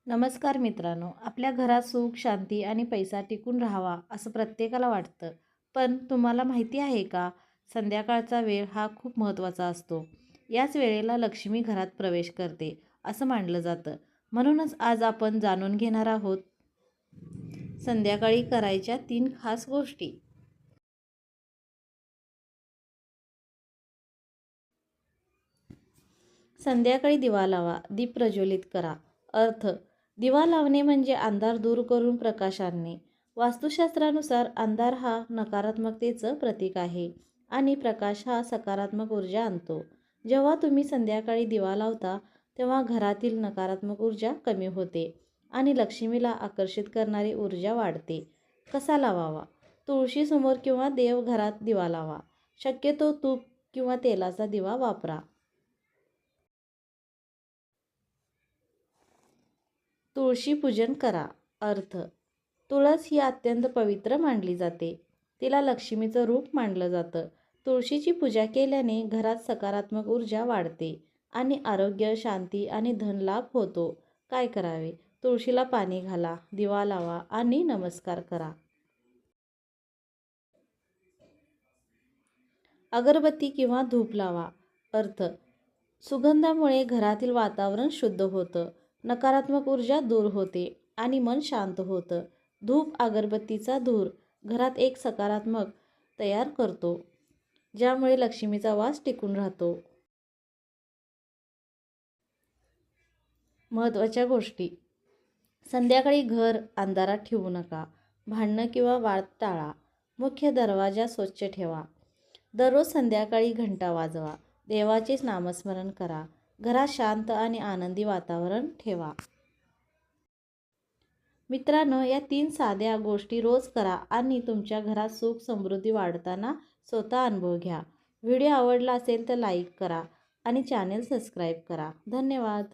नमस्कार मित्रांनो, आपल्या घरात सुख, शांती आणि पैसा टिकून राहावा असं प्रत्येकाला वाटतं. पण तुम्हाला माहिती आहे का, संध्याकाळचा वेळ हा खूप महत्त्वाचा असतो. याच वेळेला लक्ष्मी घरात प्रवेश करते असं मानलं जातं. म्हणूनच आज आपण जाणून घेणार आहोत संध्याकाळी करायच्या 3 खास गोष्टी. संध्याकाळी दिवा लावा, दीप प्रज्वलित करा. अर्थ: दिवा लावणे म्हणजे अंधार दूर करून प्रकाश आणणे. वास्तुशास्त्रानुसार अंधार हा नकारात्मकतेचं प्रतीक आहे आणि प्रकाश हा सकारात्मक ऊर्जा आणतो. जेव्हा तुम्ही संध्याकाळी दिवा लावता तेव्हा घरातील नकारात्मक ऊर्जा कमी होते आणि लक्ष्मीला आकर्षित करणारी ऊर्जा वाढते. कसा लावावा? तुळशीसमोर किंवा देवघरात दिवा लावा. शक्यतो तूप किंवा तेलाचा दिवा वापरा. तुळशी पूजन करा. अर्थ: तुळस ही अत्यंत पवित्र मानली जाते. तिला लक्ष्मीचं रूप मानलं जातं. तुळशीची पूजा केल्याने घरात सकारात्मक ऊर्जा वाढते आणि आरोग्य, शांती आणि धनलाभ होतो. काय करावे? तुळशीला पाणी घाला, दिवा लावा आणि नमस्कार करा. अगरबत्ती किंवा धूप लावा. अर्थ: सुगंधामुळे घरातील वातावरण शुद्ध होतं, नकारात्मक ऊर्जा दूर होते आणि मन शांत होतं. धूप अगरबत्तीचा धूर घरात एक सकारात्मक तयार करतो, ज्यामुळे लक्ष्मीचा वास टिकून राहतो. महत्त्वाच्या गोष्टी: संध्याकाळी घर अंधारात ठेवू नका. भांडणं किंवा वाद टाळा. मुख्य दरवाजा स्वच्छ ठेवा. दररोज संध्याकाळी घंटा वाजवा. देवाचे नामस्मरण करा. घरात शांत आणि आनंदी वातावरण ठेवा. मित्रांनो, या 3 साध्या गोष्टी रोज करा आणि तुमच्या घरात सुख समृद्धी वाढताना स्वतः अनुभव घ्या. व्हिडिओ आवडला असेल तर लाईक करा आणि चॅनेल सबस्क्राईब करा. धन्यवाद.